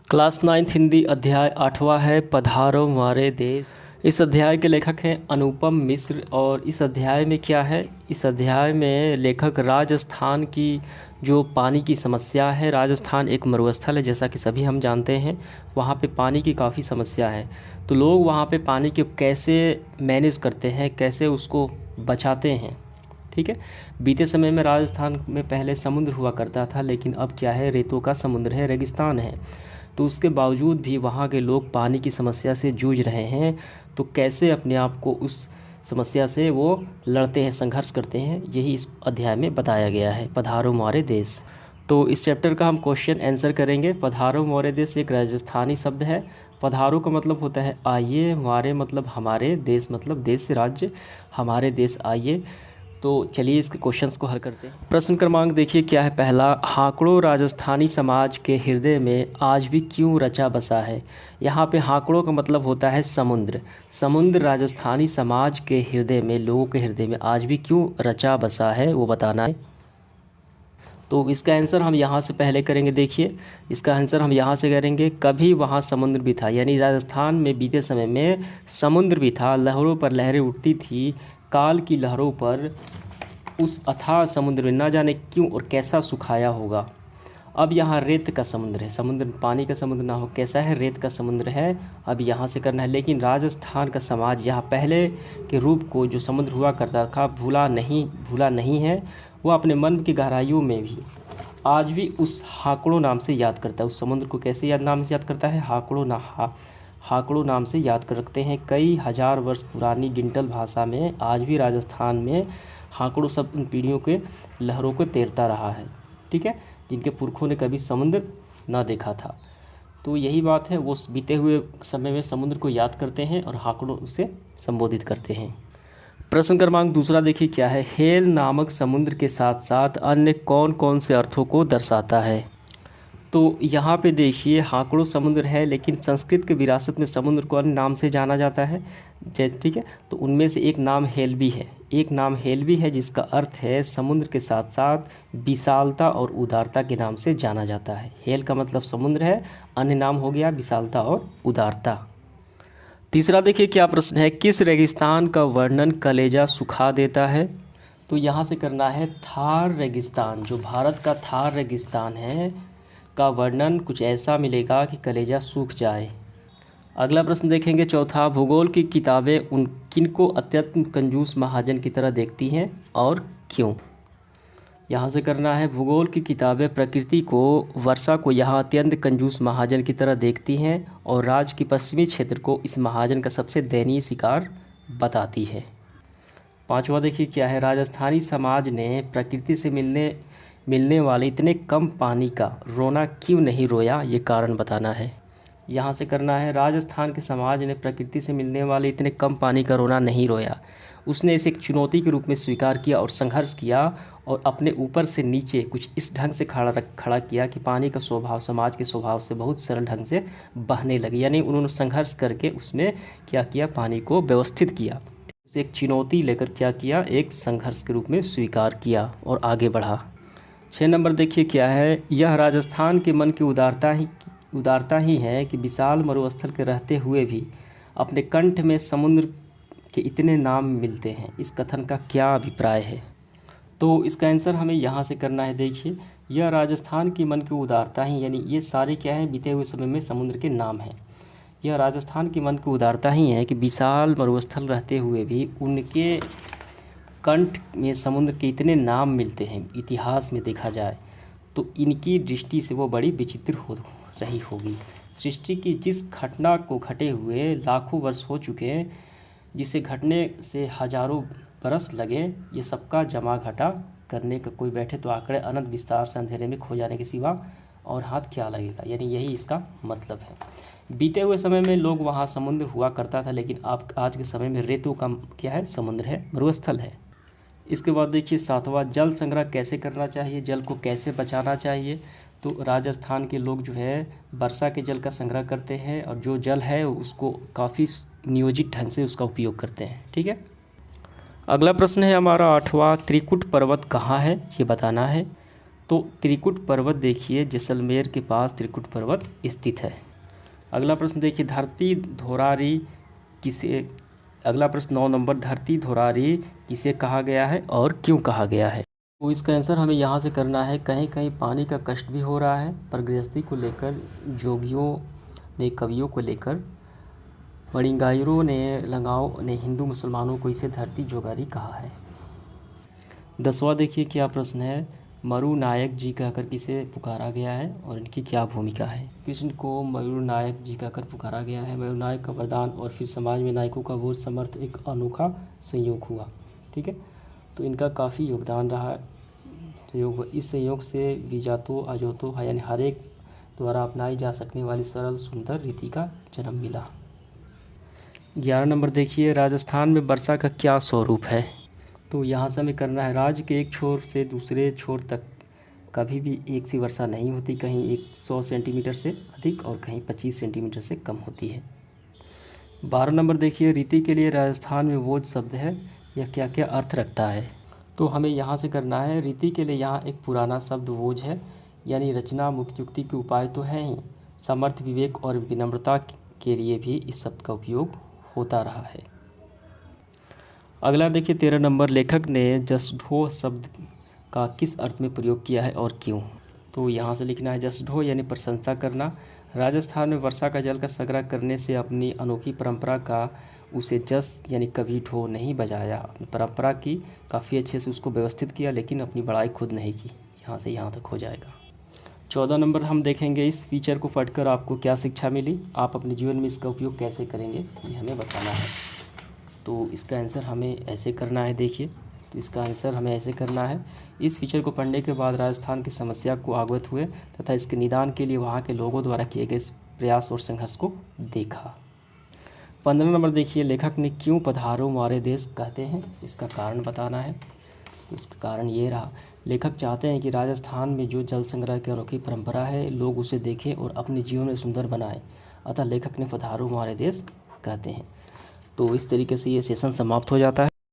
Class 9th Hindi अध्याय 8वां है पधारो हमारे देश। इस अध्याय के लेखक हैं अनुपम मिश्र। और इस अध्याय में क्या है, इस अध्याय में लेखक राजस्थान की जो पानी की समस्या है, राजस्थान एक मरुस्थल है जैसा कि सभी हम जानते हैं, वहाँ पे पानी की काफ़ी समस्या है। तो लोग वहाँ पे पानी के कैसे मैनेज करते हैं, कैसे उसको बचाते हैं। ठीक है, बीते समय में राजस्थान में पहले समुद्र हुआ करता था, लेकिन अब क्या है, रेतों का समुद्र है, रेगिस्तान है। तो उसके बावजूद भी वहाँ के लोग पानी की समस्या से जूझ रहे हैं। तो कैसे अपने आप को उस समस्या से वो लड़ते हैं, संघर्ष करते हैं, यही इस अध्याय में बताया गया है। पधारो हमारे देश। तो इस चैप्टर का हम क्वेश्चन आंसर करेंगे। पधारो हमारे देश एक राजस्थानी शब्द है। पधारो का मतलब होता है आइए, हमारे मतलब हमारे, देश मतलब देश से राज्य, हमारे देश आइए। तो चलिए इसके क्वेश्चंस को हल करते हैं। प्रश्न क्रमांक देखिए क्या है पहला, हाकड़ो राजस्थानी समाज के हृदय में आज भी क्यों रचा बसा है। यहाँ पे हाकड़ो का मतलब होता है समुद्र। समुद्र राजस्थानी समाज के हृदय में, लोगों के हृदय में आज भी क्यों रचा बसा है, वो बताना है। तो इसका आंसर हम यहाँ से पहले करेंगे। देखिए इसका आंसर हम यहाँ से करेंगे, कभी वहाँ समुद्र भी था। यानी राजस्थान में बीते समय में समुद्र भी था, लहरों पर लहरें उठती थी, काल की लहरों पर उस अथाह समुद्र में ना जाने क्यों और कैसा सुखाया होगा। अब यहाँ रेत का समुद्र है, समुद्र पानी का समुद्र ना हो, कैसा है, रेत का समुद्र है। अब यहाँ से करना है। लेकिन राजस्थान का समाज यहाँ पहले के रूप को, जो समुद्र हुआ करता था, भूला नहीं है। वह अपने मन की गहराइयों में भी आज भी उस हाकड़ो नाम से याद करता है। उस समुद्र को कैसे नाम से याद करता है, हाकड़ो नाम से याद कर रखते हैं। कई हजार वर्ष पुरानी डिंटल भाषा में आज भी राजस्थान में हाकड़ो शब्द उन पीढ़ियों के लहरों को तैरता रहा है। ठीक है, जिनके पुरखों ने कभी समुद्र ना देखा था। तो यही बात है, वो बीते हुए समय में समुद्र को याद करते हैं और हाकड़ो उसे संबोधित करते हैं। प्रश्न क्रमांक दूसरा देखिए क्या है, हेल नामक समुद्र के साथ साथ अन्य कौन कौन से अर्थों को दर्शाता है। तो यहाँ पे देखिए हाकड़ो समुद्र है, लेकिन संस्कृत के विरासत में समुद्र को अन्य नाम से जाना जाता है। ठीक है, तो उनमें से एक नाम हेल भी है, एक नाम हेल भी है, जिसका अर्थ है समुद्र के साथ साथ विशालता और उदारता के नाम से जाना जाता है। हेल का मतलब समुद्र है, अन्य नाम हो गया विशालता और उदारता। तीसरा देखिए क्या प्रश्न है, किस रेगिस्तान का वर्णन कलेजा सुखा देता है। तो यहाँ से करना है थार रेगिस्तान, जो भारत का थार रेगिस्तान है का वर्णन कुछ ऐसा मिलेगा कि कलेजा सूख जाए। अगला प्रश्न देखेंगे चौथा, भूगोल की किताबें उन किनको अत्यंत कंजूस महाजन की तरह देखती हैं और क्यों। यहाँ से करना है भूगोल की किताबें प्रकृति को, वर्षा को यहाँ अत्यंत कंजूस महाजन की तरह देखती हैं और राज्य की पश्चिमी क्षेत्र को इस महाजन का सबसे दयनीय शिकार बताती है। पांचवा देखिए क्या है, राजस्थानी समाज ने प्रकृति से मिलने वाले इतने कम पानी का रोना क्यों नहीं रोया, ये कारण बताना है। यहाँ से करना है राजस्थान के समाज ने प्रकृति से मिलने वाले इतने कम पानी का रोना नहीं रोया। उसने इसे एक चुनौती के रूप में स्वीकार किया और संघर्ष किया और अपने ऊपर से नीचे कुछ इस ढंग से खड़ा किया कि पानी का स्वभाव समाज के स्वभाव से बहुत सरल ढंग से बहने लगे। यानी उन्होंने संघर्ष करके उसमें क्या किया, पानी को व्यवस्थित किया, उसे एक चुनौती लेकर क्या किया, एक संघर्ष के रूप में स्वीकार किया और आगे बढ़ा। 6 नंबर देखिए क्या है, यह राजस्थान के मन की उदारता ही है कि विशाल मरुस्थल के रहते हुए भी अपने कंठ में समुद्र के इतने नाम मिलते हैं। इस कथन का क्या अभिप्राय है। तो इसका आंसर हमें यहाँ से करना है। देखिए यह राजस्थान की मन की उदारता ही, यानी ये सारे क्या है, बीते हुए समय में समुद्र के नाम हैं। यह राजस्थान की मन की उदारता ही है कि विशाल मरुस्थल रहते हुए भी उनके कंठ में समुद्र के इतने नाम मिलते हैं। इतिहास में देखा जाए तो इनकी दृष्टि से वो बड़ी विचित्र हो रही होगी। सृष्टि की जिस घटना को घटे हुए लाखों वर्ष हो चुके हैं, जिसे घटने से हजारों बरस लगे, ये सबका जमा घटा करने का कोई बैठे तो आंकड़े अनंत विस्तार से अंधेरे में खो जाने के सिवा और हाथ क्या लगेगा। यानी यही इसका मतलब है। बीते हुए समय में लोग वहाँ समुद्र हुआ करता था, लेकिन आज के समय में रेतों का क्या है, समुद्र है, मरुस्थल है। इसके बाद देखिए 7वां, जल संग्रह कैसे करना चाहिए, जल को कैसे बचाना चाहिए। तो राजस्थान के लोग जो है वर्षा के जल का संग्रह करते हैं और जो जल है उसको काफ़ी नियोजित ढंग से उसका उपयोग करते हैं। ठीक है, अगला प्रश्न है हमारा 8वां, त्रिकुट पर्वत कहाँ है, ये बताना है। तो त्रिकुट पर्वत देखिए, जैसलमेर के पास त्रिकुट पर्वत स्थित है। अगला प्रश्न देखिए, धरती धोरारी किसे, अगला प्रश्न 9 नंबर, धरती धोरारी किसे कहा गया है और क्यों कहा गया है? तो इसका आंसर हमें यहाँ से करना है। कहीं कहीं पानी का कष्ट भी हो रहा है, पर गृहस्थी को लेकर जोगियों ने, कवियों को लेकर, मणिगायरों ने, लंगाओं ने हिंदू मुसलमानों को इसे धरती जोगारी कहा है। 10वां देखिए क्या प्रश्न है, मरु नायक जी कहकर किसे पुकारा गया है और इनकी क्या भूमिका है? कृष्ण को मयूर नायक जी कहकर पुकारा गया है। मयूर नायक का वरदान और फिर समाज में नायकों का वो समर्थ एक अनोखा संयोग हुआ। ठीक है, तो इनका काफ़ी योगदान रहा संयोग। इस संयोग से विजातो अजोतो यानी हर एक द्वारा अपनाई जा सकने वाली सरल सुंदर रीति का जन्म मिला। 11 नंबर देखिए, राजस्थान में वर्षा का क्या स्वरूप है? तो यहाँ से हमें करना है, राज्य के एक छोर से दूसरे छोर तक कभी भी एक सी वर्षा नहीं होती, कहीं 100 सेंटीमीटर से अधिक और कहीं 25 सेंटीमीटर से कम होती है। 12 नंबर देखिए, रीति के लिए राजस्थान में वो शब्द है, यह क्या क्या अर्थ रखता है? तो हमें यहाँ से करना है, रीति के लिए यहाँ एक पुराना शब्द वोज है, यानी रचना, मुक्त युक्ति के उपाय तो हैं ही, समर्थ, विवेक और विनम्रता के लिए भी इस शब्द का उपयोग होता रहा है। अगला देखिए 13 नंबर, लेखक ने जसढो शब्द का किस अर्थ में प्रयोग किया है और क्यों? तो यहाँ से लिखना है, जसढो यानी प्रशंसा करना। राजस्थान में वर्षा का जल का संग्रह करने से अपनी अनोखी परंपरा का उसे जस यानी कभी ढो नहीं बजाया, अपनी परंपरा की काफ़ी अच्छे से उसको व्यवस्थित किया, लेकिन अपनी बड़ाई खुद नहीं की। यहाँ से यहाँ तक हो जाएगा। 14 नंबर हम देखेंगे, इस फीचर को पढ़कर आपको क्या शिक्षा मिली, आप अपने जीवन में इसका उपयोग कैसे करेंगे, ये हमें बताना है। तो इसका आंसर हमें ऐसे करना है, देखिए, तो इसका आंसर हमें ऐसे करना है, इस फीचर को पढ़ने के बाद राजस्थान की समस्या को अवगत हुए तथा इसके निदान के लिए वहाँ के लोगों द्वारा किए गए प्रयास और संघर्ष को देखा। 15 नंबर देखिए, लेखक ने क्यों पधारो मारे देश कहते हैं, इसका कारण बताना है। इसका कारण ये रहा, लेखक चाहते हैं कि राजस्थान में जो जल संग्रह की अनोखी परंपरा है, लोग उसे देखें और अपने जीवन में सुंदर बनाएं, अतः लेखक ने पधारो हमारे देश कहते हैं। तो इस तरीके से ये सेशन समाप्त हो जाता है।